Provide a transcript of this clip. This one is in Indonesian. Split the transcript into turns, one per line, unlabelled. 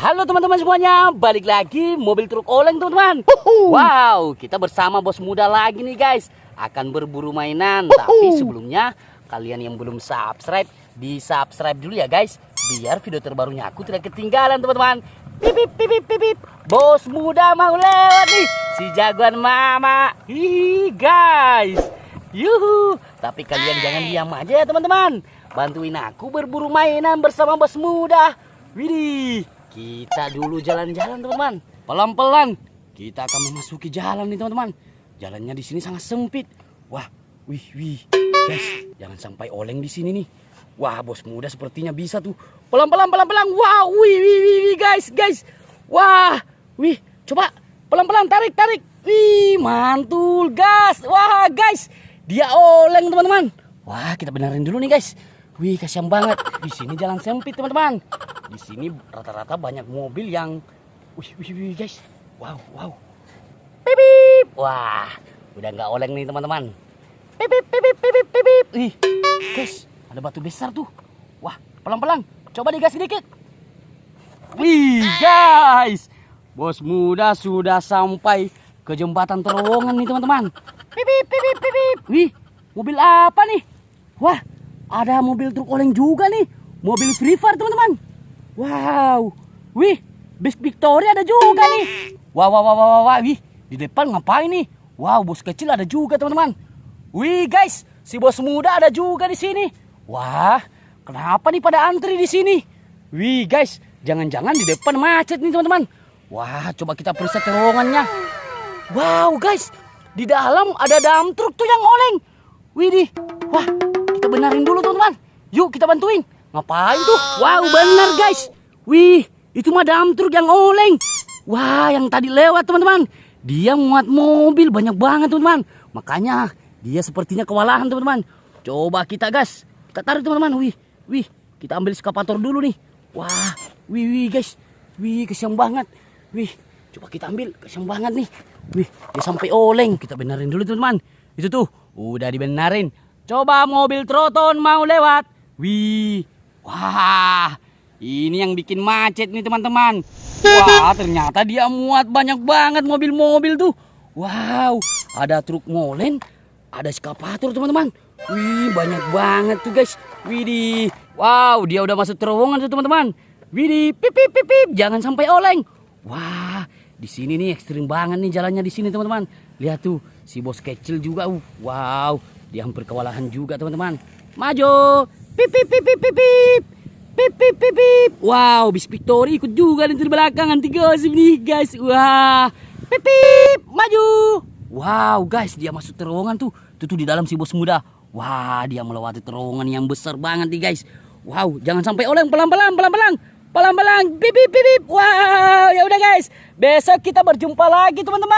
Halo teman-teman semuanya, balik lagi Mobil Truk Oleng teman-teman. Wow, kita bersama bos muda lagi nih guys. Akan berburu mainan. Tapi sebelumnya kalian yang belum subscribe, di subscribe dulu ya guys, biar video terbarunya aku tidak ketinggalan teman-teman. Pipip pipip pipip, bos muda mau lewat nih, si jagoan mama. Hihi guys, yuhu. Tapi kalian jangan diam aja ya teman-teman, bantuin aku berburu mainan bersama bos muda. Widih, kita dulu jalan-jalan teman-teman, pelan-pelan. Kita akan memasuki jalan nih teman-teman. Jalannya di sini sangat sempit. Wah, wih, guys, jangan sampai oleng di sini nih. Wah, bos muda sepertinya bisa tuh. Pelan-pelan. Wow, wih, guys. Wah, wih, coba pelan-pelan tarik. Wih, mantul gas. Wah, guys, dia oleng teman-teman. Wah, kita benerin dulu nih guys. Wih, kasihan banget. Di sini jalan sempit teman-teman. Di sini rata-rata banyak mobil yang, wih guys. Wow. Pipip. Wah, udah nggak oleng nih teman-teman. Pipip. Ih, guys, ada batu besar tuh. Wah, pelan-pelan. Coba digas sedikit. Wih, guys, bos muda sudah sampai ke jembatan terowongan nih teman-teman. Pipip. Wih, mobil apa nih? Wah, ada mobil truk oleng juga nih. Mobil Free Fire teman-teman. Wow, wih, bis Victoria ada juga nih. Wah, wih, di depan ngapain nih? Wow, bos kecil ada juga teman-teman. Wih guys, si bos muda ada juga di sini. Wah, kenapa nih pada antri di sini? Wih guys, jangan-jangan di depan macet nih teman-teman. Wah, coba kita periksa terowongannya. Wow guys, di dalam ada dam truk tuh yang oleng. Widih, wah, kita benerin dulu teman-teman. Yuk kita bantuin. Ngapain tuh? Wow, benar guys. Wih, itu mah dam truk yang oleng. Wah, yang tadi lewat teman-teman, dia muat mobil banyak banget teman-teman. Makanya dia sepertinya kewalahan teman-teman. Coba kita gas, kita tarik teman-teman. Wih, kita ambil Excavator dulu nih. Wah, wih guys. Wih, kesian banget. Wih, coba kita ambil, kesian banget nih. Wih, dia sampai oleng. Kita benerin dulu teman-teman. Itu tuh, udah dibenerin. Coba mobil Tronton mau lewat. Wih, wah, ini yang bikin macet nih teman-teman. Wah, ternyata dia muat banyak banget mobil-mobil tuh. Wow, ada Truk Molen, ada Excavator teman-teman. Wih, banyak banget tuh guys. Widih, wow, dia udah masuk terowongan tuh teman-teman. Widih, pipip, jangan sampai oleng. Wah, di sini nih ekstrim banget nih jalannya di sini teman-teman. Lihat tuh, si bos kecil juga. Wow, dia hampir kewalahan juga teman-teman. Maju, pipip. Wow, bis Victoria ikut juga di belakang anti gosip nih guys. Wah, pipip, maju. Wow guys, dia masuk terowongan tuh. Tuh di dalam si bos muda. Wah, dia melewati terowongan yang besar banget nih guys. Wow, jangan sampai oleng, pelan-pelan. Pipip. Wow, ya udah guys. Besok kita berjumpa lagi teman-teman.